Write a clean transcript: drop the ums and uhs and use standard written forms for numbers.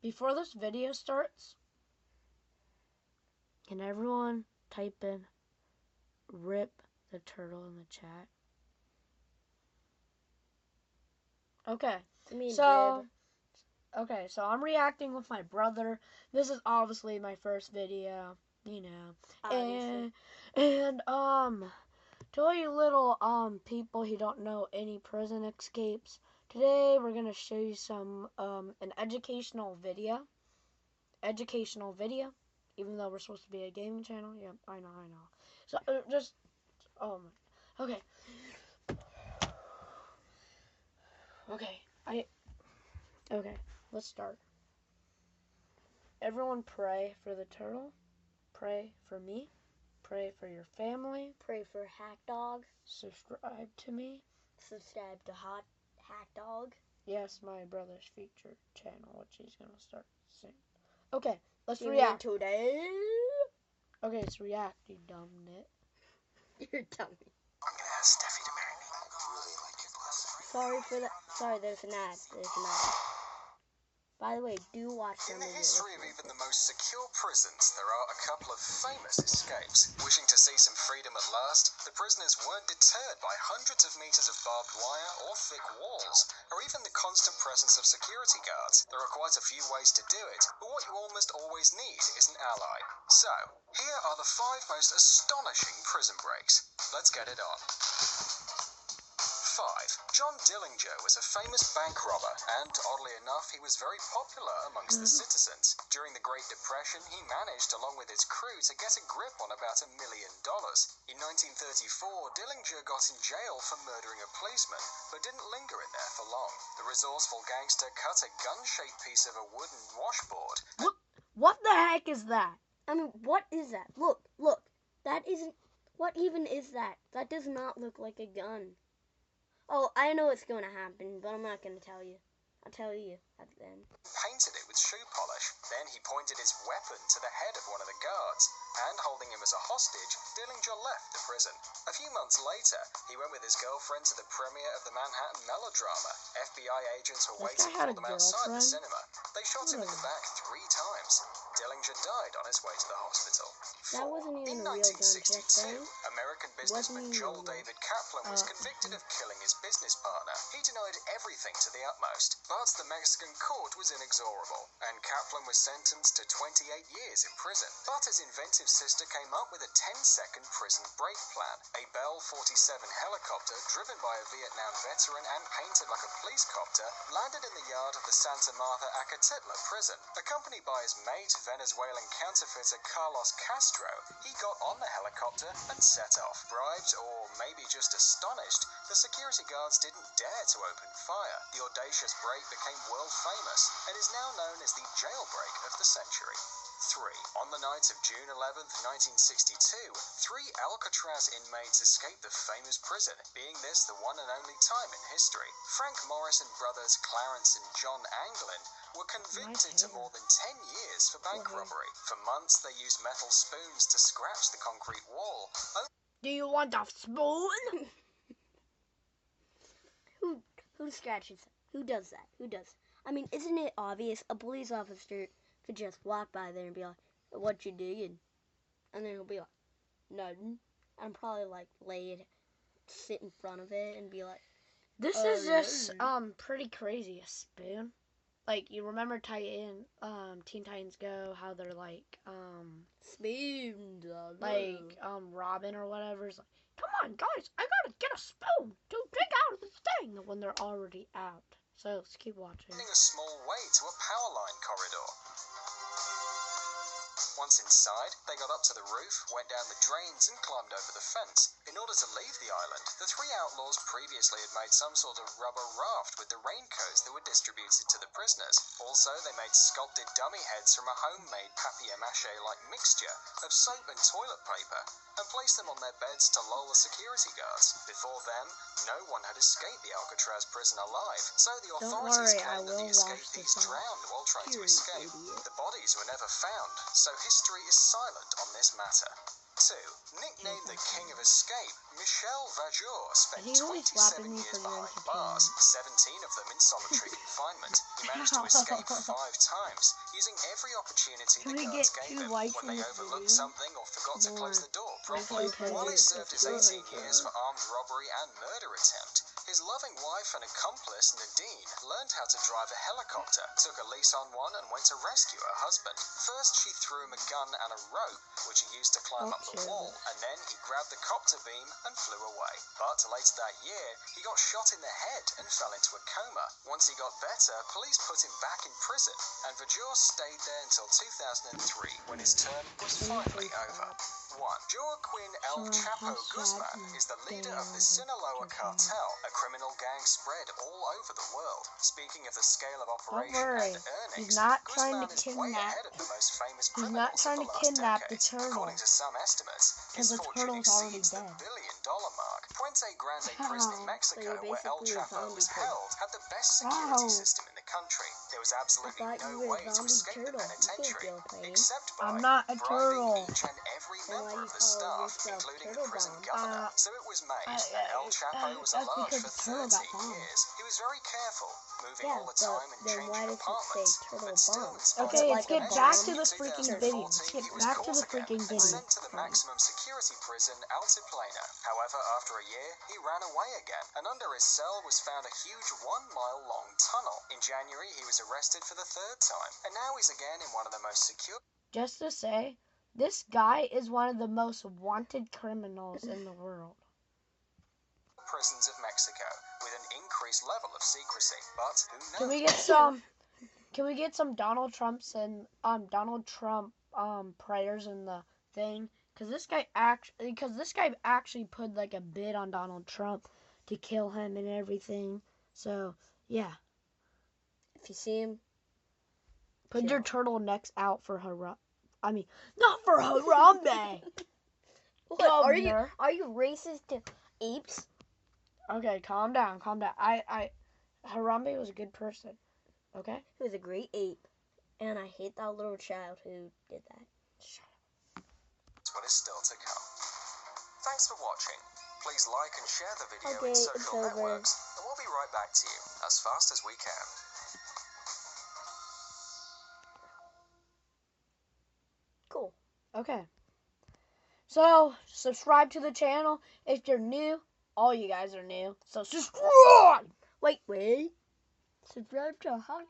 before this video starts, can everyone type in "rip the turtle" in the chat? Okay. So I'm reacting with my brother. This is obviously my first video, you know. Obviously. And to all you little people who don't know any prison escapes, today we're gonna show you some an educational video. Even though we're supposed to be a gaming channel. Yeah, I know. So okay. Okay, let's start. Everyone pray for the turtle. Pray for me. Pray for your family. Pray for Hack Dog. Subscribe to me. Subscribe to Hack Dog. Yes, my brother's featured channel, which he's gonna start soon. Okay, let's You react. mean today? Okay, let's react, you dumb nit. You're dumb. I'm gonna ask Steffi to marry me. Really like your blessing. Sorry for that. Sorry, there's an ad. By the way, do watch them. In the history of even the most secure prisons, there are a couple of famous escapes. Wishing to see some freedom at last, the prisoners weren't deterred by hundreds of meters of barbed wire or thick walls, or even the constant presence of security guards. There are quite a few ways to do it, but what you almost always need is an ally. So, here are the 5 most astonishing prison breaks. Let's get it on. 5. John Dillinger was a famous bank robber, and oddly enough, he was very popular amongst the citizens. During the Great Depression, he managed, along with his crew, to get a grip on about $1 million. In 1934, Dillinger got in jail for murdering a policeman, but didn't linger in there for long. The resourceful gangster cut a gun-shaped piece of a wooden washboard. What the heck is that? I mean, what is that? Look. That isn't... What even is that? That does not look like a gun. Oh, I know what's going to happen, but I'm not going to tell you. I'll tell you at the end. Painted it with shoe polish. Then he pointed his weapon to the head of one of the guards, and holding him as a hostage, Dillinger left the prison. A few months later, he went with his girlfriend to the premiere of the Manhattan melodrama. FBI agents were waiting for them outside the cinema. They shot him in the back 3 times. Dillinger died on his way to the hospital. That wasn't even In a real gun, 1962, American businessman Joel David Kaplan was convicted of killing his business partner. He denied everything to the utmost, but the Mexican court was inexorable, and Kaplan was sentenced to 28 years in prison. But his inventive sister came up with a 10-second prison break plan. A Bell 47 helicopter, driven by a Vietnam veteran and painted like a police copter, landed in the yard of the Santa Marta Acatitla prison. Accompanied by his mate, Venezuelan counterfeiter Carlos Castro, he got on the helicopter and set off. Bribed, or maybe just astonished, the security guards didn't dare to open fire. The audacious break became world famous and is now known as the jailbreak of the century. 3. On the night of June 11th, 1962, 3 Alcatraz inmates escaped the famous prison, being this the one and only time in history. Frank Morrison brothers Clarence and John Anglin were convicted to more than 10 years for bank robbery. For months, they used metal spoons to scratch the concrete wall. Do you want a spoon? Who scratches? Who does that? I mean, isn't it obvious? A police officer could just walk by there and be like, "What you doing?" And then he'll be like, "Nothing." And probably like sit in front of it and be like, This is just pretty crazy. A spoon. Like, you remember Teen Titans Go, how they're like spoon, Robin or whatever is like, "Come on guys, I gotta get a spoon to drink out of this thing," when they're already out. So let's keep watching. A small way to a power line corridor. Once inside, they got up to the roof, went down the drains and climbed over the fence. In order to leave the island, the 3 outlaws previously had made some sort of rubber raft with the raincoats that were distributed to the prisoners. Also, they made sculpted dummy heads from a homemade papier-mâché-like mixture of soap and toilet paper and placed them on their beds to lull the security guards. Before them, no one had escaped the Alcatraz prison alive, so the authorities claimed that the escapees drowned while trying to escape. The bodies were never found, so history is silent on this matter. 2. Nicknamed the King of Escape, Michel Vajour spent He's only 27 slapping me years for your behind bars, 17 of them in solitary confinement. He managed to escape 5 times, using every opportunity Can the we guards get gave 2 him likes when in they this overlooked video? something or forgot to close the door Like properly. 100, While he served his 18 200. years for armed robbery and murder attempt, his loving wife and accomplice, Nadine, learned how to drive a helicopter, took a lease on one, and went to rescue her husband. First, she threw him a gun and a rope, which he used to climb up the wall, and then he grabbed the copter beam and flew away. But later that year, he got shot in the head and fell into a coma. Once he got better, police put him back in prison, and Vajour stayed there until 2003, when his term was finally over. 1. Joaquin El Chapo Guzman is the leader of the Sinaloa cartel, a criminal gang spread all over the world. Speaking of the scale of operation worry, and earnings, he's not trying Guzman to is way kidnap. ahead of the most famous He's not criminals trying of to the last kidnap the decade. turtle. According to some estimates, his the fortune turtle's already exceeds the dead. $1 billion mark. Puente Grande prison in Mexico, So where El you're basically a Chapo was zombie turtle. held, had the best security Wow. system in the country. There was absolutely I thought no you were way a to zombie escape the turtle. You can't penitentiary, feel pain. except by I'm not a bribing turtle. each and every Then why member you of the call staff, yourself including the Turtle prison Bomb? governor. So it was made that El Chapo was that's alive because for the turtle got 13 bombed. years. He was very careful, moving Yeah, all the but time and then why changing does it say apartments, Turtle but still Bomb? in spite Okay, of let's all get the back measures, to the in freaking 2014, video. Let's get he was back to caught the again freaking and video. sent to the maximum security prison Altiplano. However, after a year, he ran away again, and under his cell was found a huge 1-mile-long tunnel. In January, he was arrested for the 3rd time, and now he's again in one of the most secure Just to say, this guy is one of the most wanted criminals in the world. prisons of Mexico, with an increased level of secrecy. But who knows? Can we get some Donald Trump prayers in the thing? Because this guy actually put like a bid on Donald Trump to kill him and everything. So yeah, If you see him, put kill your him. turtlenecks out for not for Harambe. What, Governor. are you racist to apes? Okay, calm down. Harambe was a good person. Okay. He was a great ape, and I hate that little child who did that. what is still to come. Thanks for watching. Please like and share the video Okay, in it's social over. networks, and we'll be right back to you as fast as we can. Cool. Okay. So, subscribe to the channel if you're new. All you guys are new. So, subscribe! Wait. Subscribe to Hot Dog.